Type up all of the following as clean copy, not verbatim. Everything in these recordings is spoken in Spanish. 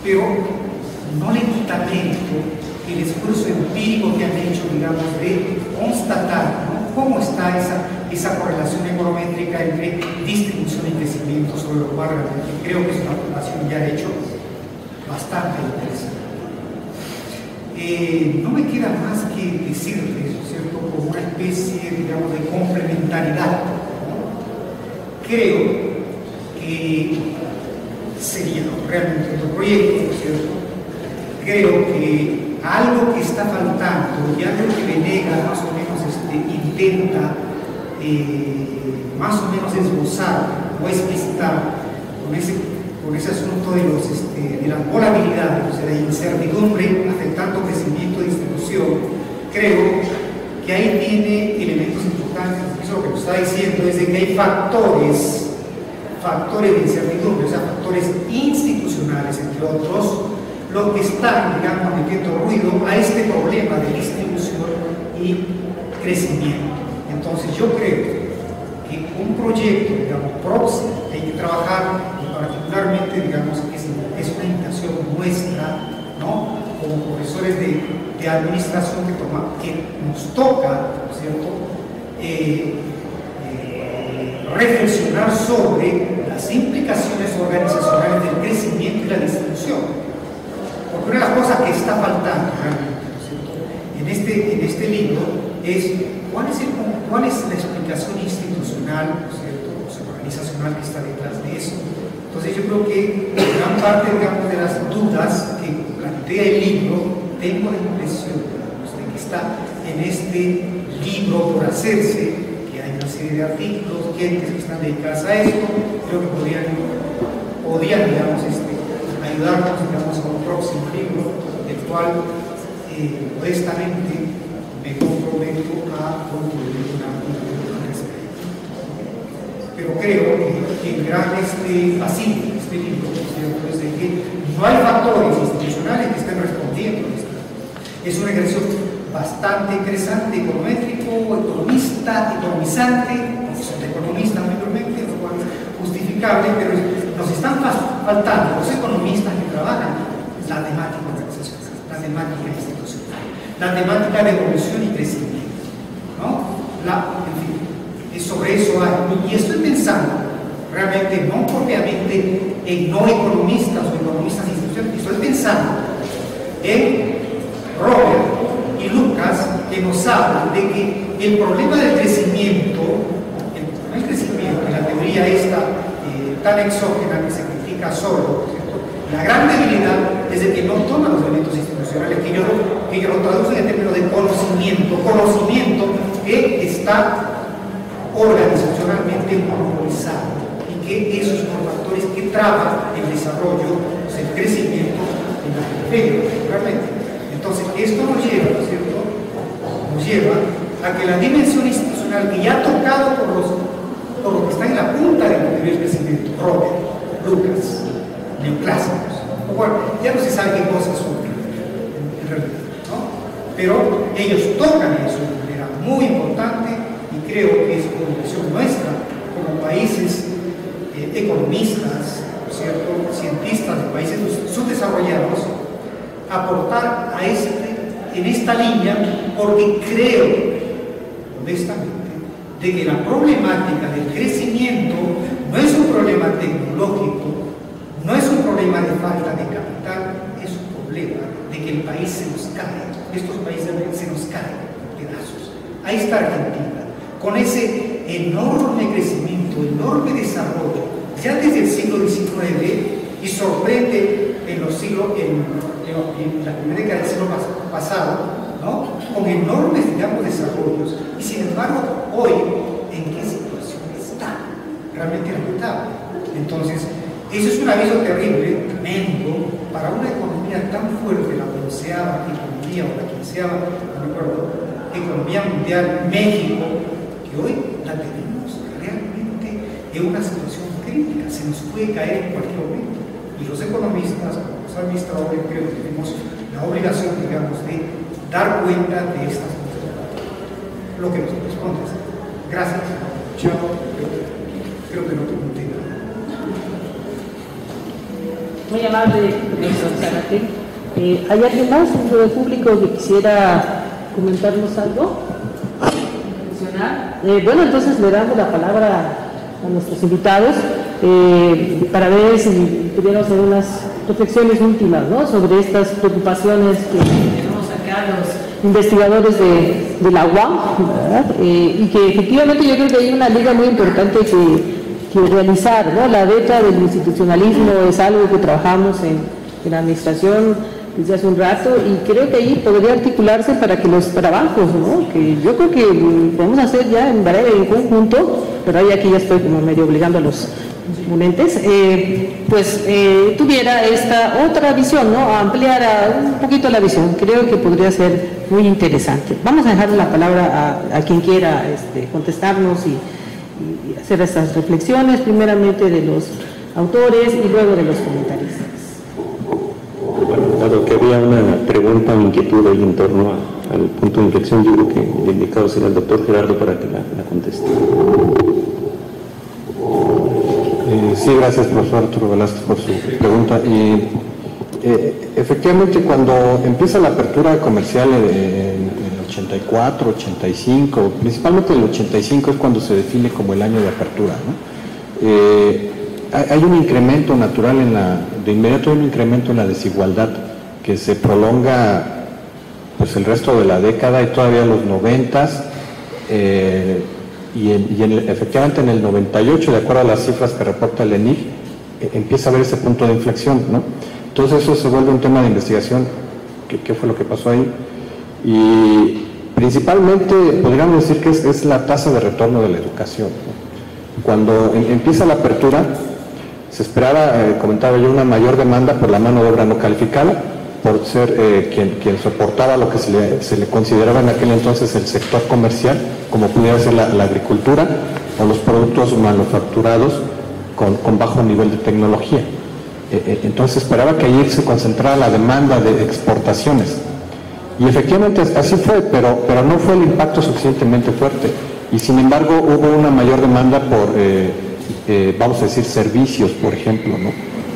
pero no le quita mérito el esfuerzo empírico que han hecho, digamos, de constatar, ¿no?, cómo está esa correlación econométrica entre distribución y crecimiento, sobre lo cual realmente creo que es una observación ya hecho bastante interesante. No me queda más que decirles, ¿cierto?, como una especie, digamos, de complementariedad, ¿no? Creo que sería realmente otro proyecto, ¿cierto? Creo que algo que está faltando, ya creo que Venegas más o menos intenta más o menos esbozar o explicitar con ese asunto de las volatilidades, o sea, de incertidumbre afectando crecimiento y distribución. Creo que ahí tiene elementos importantes. Eso lo que nos está diciendo es de que hay factores de incertidumbre, o sea, factores institucionales, entre otros, los que están, digamos, metiendo ruido a este problema de distribución y crecimiento. Entonces yo creo que un proyecto, digamos, próximo, hay que trabajar, y particularmente, digamos, es una invitación nuestra, ¿no?, como profesores de administración que nos toca, ¿cierto?, reflexionar sobre las implicaciones organizacionales del crecimiento y la distribución. Porque una de las cosas que está faltando realmente, ¿cierto?, en este libro es cuál es la explicación institucional, ¿cierto?, o sea, organizacional que está detrás de eso. Entonces yo creo que gran parte, digamos, de las dudas que plantea el libro, tengo la impresión, digamos, de que está en este libro por hacerse, que hay una serie de artículos, gentes que están dedicadas a esto. Creo que podrían digamos, ayudarnos, digamos, a un próximo libro, del cual modestamente me comprometo a concluir una al respecto. Pero creo que el gran vacío de este libro, ¿cierto?, es de que no hay factores institucionales que estén respondiendo a esto. Es un ejercicio bastante interesante, econométrico, economizante, profesor de economista mayormente, lo cual es justificable, pero nos están faltando los economistas que trabajan la temática organizacional, la temática institucional, la temática de evolución y crecimiento, ¿no? En fin, sobre eso hay. Y estoy pensando, realmente, no propiamente en no economistas o economistas institucionales, estoy pensando en Robert y Lucas, que nos hablan de que el problema del crecimiento, la teoría esta tan exógena que se critica solo, ¿cierto?, la gran debilidad es de que no toma los elementos institucionales, que yo lo traduzco en términos de conocimiento que está organizacionalmente monopolizado, y que esos son factores que traban el desarrollo, o sea, el crecimiento en la periferia, realmente. Entonces, esto nos lleva, ¿cierto?, nos lleva a que la dimensión institucional que ya ha tocado por lo que está en la punta del nivel de crecimiento, Robert, Lucas, neoclásicos, bueno, ya no se sabe qué cosas son en realidad, ¿no?, pero ellos tocan eso de manera muy importante, y creo que es obligación nuestra como países economistas, ¿cierto?, cientistas de países subdesarrollados, aportar en esta línea, porque creo honestamente de que la problemática del crecimiento no es un problema tecnológico, no es un problema de falta de capital, es un problema de que el país se nos cae, estos países se nos caen en pedazos. Ahí está Argentina, con ese enorme crecimiento, enorme desarrollo, ya desde el siglo XIX, y sorprende en la primera década del siglo pasado, ¿no?, con enormes, digamos, desarrollos, y sin embargo, hoy, ¿en qué situación está? Realmente lamentable. Entonces, eso es un aviso terrible, tremendo, para una economía tan fuerte, la onceava economía, o la quinceava, no me acuerdo, economía mundial, México, que hoy la tenemos realmente en una situación crítica, se nos puede caer en cualquier momento. Y los economistas, los administradores, creo que tenemos la obligación, digamos, de dar cuenta de estas cosas. Lo que nos corresponde hacer. Gracias. Chao. Creo que no te conté nada. Muy amable, profesor Zárate. ¿Hay alguien más dentro del público que quisiera comentarnos algo? Bueno, entonces le damos la palabra a nuestros invitados para ver si pudiéramos hacer unas reflexiones últimas, ¿no?, sobre estas preocupaciones que tenemos acá los investigadores de la UAM, ¿verdad? Y que efectivamente yo creo que hay una liga muy importante que realizar, ¿no? La beta del institucionalismo es algo que trabajamos en la administración desde hace un rato, y creo que ahí podría articularse para que los trabajos, ¿no?, que yo creo que podemos hacer ya en conjunto, pero ahí aquí ya estoy como medio obligando a los ponentes, pues tuviera esta otra visión, ¿no?, ampliara un poquito la visión. Creo que podría ser muy interesante. Vamos a dejarle la palabra a quien quiera contestarnos y hacer estas reflexiones, primeramente de los autores y luego de los comentaristas. Bueno, dado que había una pregunta o inquietud ahí en torno al punto de inflexión, yo creo que el indicado será el doctor Gerardo para que la conteste. Sí, gracias, profesor Arturo Velázquez, por su pregunta. Efectivamente, cuando empieza la apertura comercial en el 84, 85, principalmente el 85 es cuando se define como el año de apertura, ¿no? Hay un incremento natural de inmediato hay un incremento en la desigualdad que se prolonga pues el resto de la década y todavía los 90s, efectivamente en el 98, de acuerdo a las cifras que reporta el ENIG, empieza a haber ese punto de inflexión, ¿no? Entonces eso se vuelve un tema de investigación, ¿qué fue lo que pasó ahí? Y principalmente podríamos decir que es la tasa de retorno de la educación, ¿no? Cuando empieza la apertura, se esperaba, comentaba yo, una mayor demanda por la mano de obra no calificada, por ser quien soportaba lo que se le consideraba en aquel entonces el sector comercial, como pudiera ser la agricultura o los productos manufacturados con bajo nivel de tecnología. Entonces esperaba que allí se concentrara la demanda de exportaciones. Y efectivamente así fue, pero no fue el impacto suficientemente fuerte. Y sin embargo hubo una mayor demanda por, vamos a decir, servicios, por ejemplo, ¿no?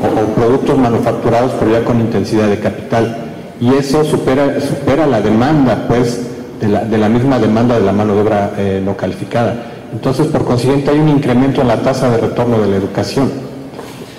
O productos manufacturados, pero ya con intensidad de capital. Y eso supera la demanda, pues, de la misma demanda de la mano de obra no calificada. Entonces, por consiguiente, hay un incremento en la tasa de retorno de la educación.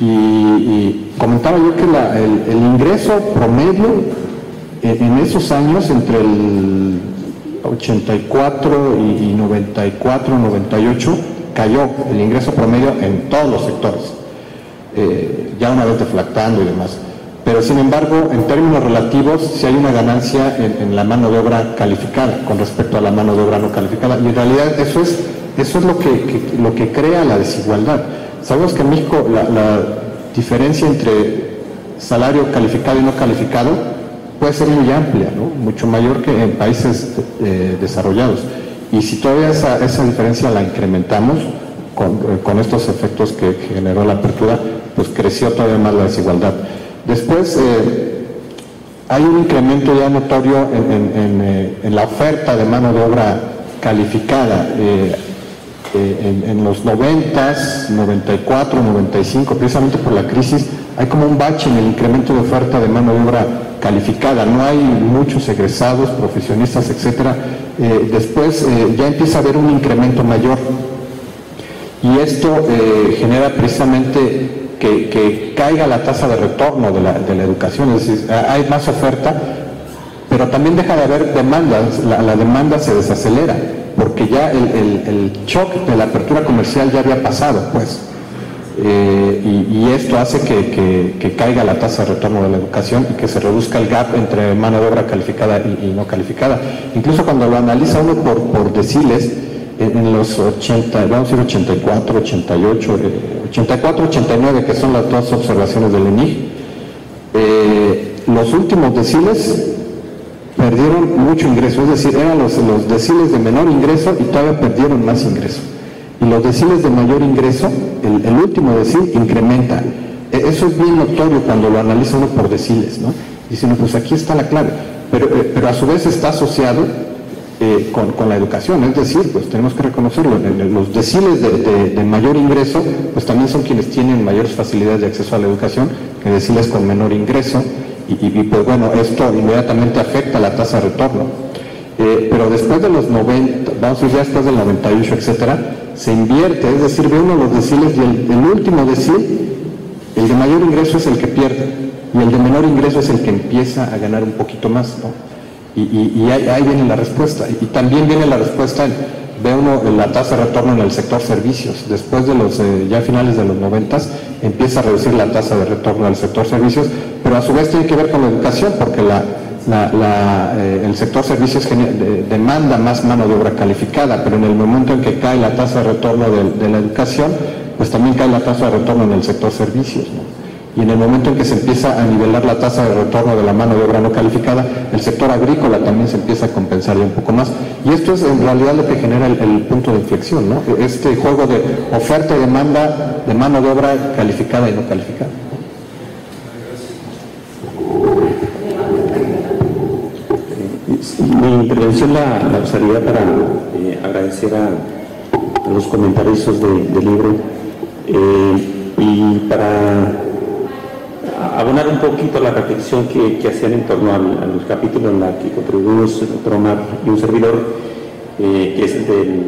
Y comentaba yo que el ingreso promedio en esos años, entre el 84 y 94, 98, cayó el ingreso promedio en todos los sectores, ya una vez deflactando y demás. Pero sin embargo, en términos relativos, sí hay una ganancia en la mano de obra calificada con respecto a la mano de obra no calificada. Y en realidad eso es lo que crea la desigualdad. Sabemos que en México la diferencia entre salario calificado y no calificado puede ser muy amplia, ¿no? Mucho mayor que en países desarrollados. Y si todavía esa diferencia la incrementamos con estos efectos que generó la apertura, pues creció todavía más la desigualdad. Después hay un incremento ya notorio en la oferta de mano de obra calificada. En los 90s, 94, 95, precisamente por la crisis, hay como un bache en el incremento de oferta de mano de obra calificada. No hay muchos egresados, profesionistas, etcétera. Después ya empieza a haber un incremento mayor. Y esto genera precisamente que caiga la tasa de retorno de la educación. Es decir, hay más oferta, pero también deja de haber demandas. La demanda se desacelera, porque ya el shock de la apertura comercial ya había pasado, pues. Y esto hace que caiga la tasa de retorno de la educación y que se reduzca el gap entre mano de obra calificada y no calificada. Incluso cuando lo analiza uno por deciles, en los 80, vamos a decir 84, 88, 84, 89, que son las dos observaciones del ENIG, los últimos deciles perdieron mucho ingreso, es decir, eran los deciles de menor ingreso y todavía perdieron más ingreso. Y los deciles de mayor ingreso, el último decil incrementa. Eso es bien notorio cuando lo analiza uno por deciles, ¿no? Dice uno, pues aquí está la clave, pero a su vez está asociado con la educación, es decir, pues tenemos que reconocerlo, los deciles de mayor ingreso, pues también son quienes tienen mayores facilidades de acceso a la educación que deciles con menor ingreso, y pues bueno, esto inmediatamente afecta la tasa de retorno. Pero después de los 90, vamos a decir ya después del 98, etcétera, se invierte, es decir, ve uno los deciles y el último decil, el de mayor ingreso es el que pierde, y el de menor ingreso es el que empieza a ganar un poquito más, ¿no? Y ahí viene la respuesta. Y también viene la respuesta, ve uno la tasa de retorno en el sector servicios. Después de los, ya finales de los 90, empieza a reducir la tasa de retorno del sector servicios, pero a su vez tiene que ver con la educación, porque el sector servicios demanda más mano de obra calificada, pero en el momento en que cae la tasa de retorno de la educación, pues también cae la tasa de retorno en el sector servicios, ¿no? Y en el momento en que se empieza a nivelar la tasa de retorno de la mano de obra no calificada, el sector agrícola también se empieza a compensar ya un poco más. Y esto es en realidad lo que genera el punto de inflexión, ¿no? Este juego de oferta y demanda de mano de obra calificada y no calificada. Mi intervención la usaría para agradecer a los comentarios del libro y para abonar un poquito la reflexión que hacían en torno al capítulo en la que contribuimos el doctor Omar y un servidor, que es el del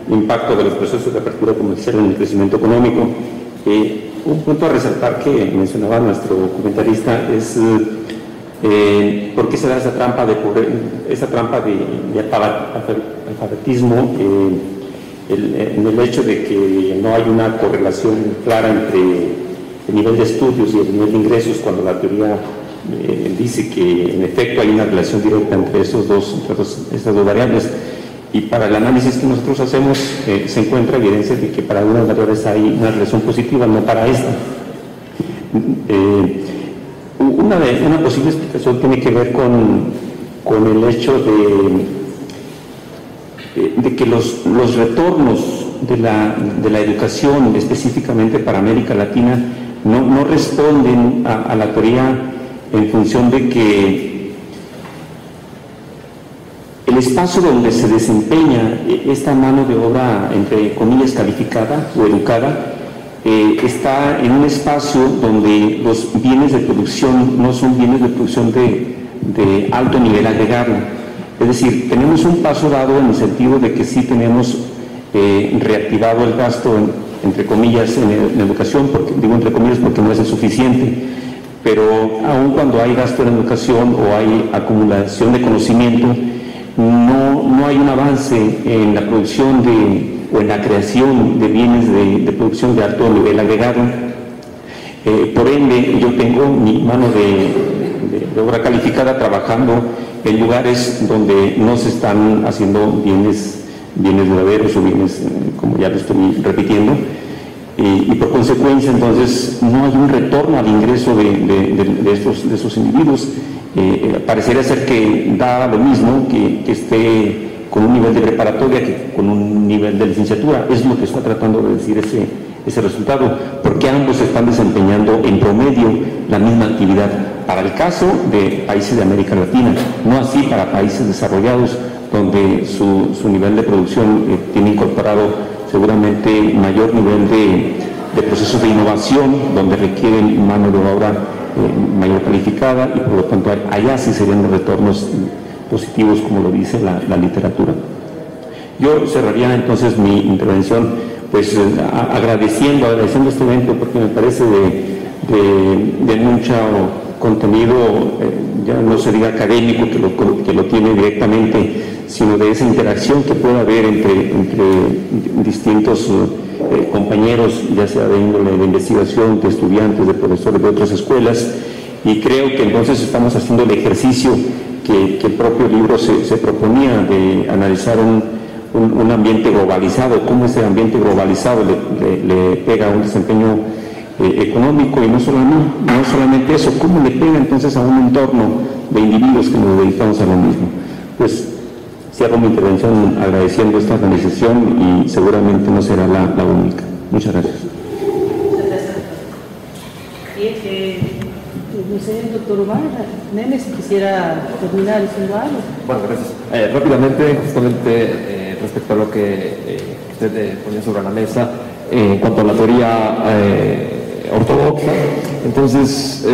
impacto de los procesos de apertura comercial en el crecimiento económico. Un punto a resaltar que mencionaba nuestro comentarista es por qué se da esa trampa de alfabetismo, en el hecho de que no hay una correlación clara entre el nivel de estudios y el nivel de ingresos, cuando la teoría dice que en efecto hay una relación directa entre estas dos variables. Y para el análisis que nosotros hacemos se encuentra evidencia de que para algunas variables hay una relación positiva, no para esta. Una posible explicación tiene que ver con el hecho de que los retornos de la educación, específicamente para América Latina, no responden a la teoría en función de que el espacio donde se desempeña esta mano de obra, entre comillas, calificada o educada, está en un espacio donde los bienes de producción no son bienes de producción de alto nivel agregado. Es decir, tenemos un paso dado en el sentido de que sí tenemos reactivado el gasto, entre comillas, en educación, digo entre comillas porque no es el suficiente, pero aun cuando hay gasto en educación o hay acumulación de conocimiento, no hay un avance en la producción o en la creación de bienes de producción de alto nivel agregado. Por ende, yo tengo mi mano de obra calificada trabajando en lugares donde no se están haciendo bienes duraderos o bienes, como ya lo estoy repitiendo, y por consecuencia entonces no hay un retorno al ingreso de estos individuos. Parecería ser que da lo mismo que esté con un nivel de preparatoria que con un nivel de licenciatura. Es lo que está tratando de decir ese resultado, porque ambos están desempeñando en promedio la misma actividad, para el caso de países de América Latina, no así para países desarrollados, donde su nivel de producción tiene incorporado seguramente mayor nivel de procesos de innovación, donde requieren mano de obra mayor calificada, y por lo tanto allá sí serían los retornos positivos, como lo dice la literatura. Yo cerraría entonces mi intervención pues agradeciendo este evento, porque me parece de mucho contenido, ya no se diga académico que lo tiene directamente, sino de esa interacción que puede haber entre distintos compañeros, ya sea de índole de investigación, de estudiantes, de profesores de otras escuelas, y creo que entonces estamos haciendo el ejercicio que el propio libro se proponía, de analizar un ambiente globalizado, cómo ese ambiente globalizado le pega a un desempeño económico, y no solamente eso, cómo le pega entonces a un entorno de individuos que nos dedicamos a lo mismo. Pues cierro mi intervención agradeciendo esta organización, y seguramente no será la única. Muchas gracias. No sé, doctor Omar, Neme, si quisiera terminar diciendo algo. Bueno, gracias. Rápidamente, justamente respecto a lo que usted ponía sobre la mesa, en cuanto a la teoría ortodoxa. Entonces,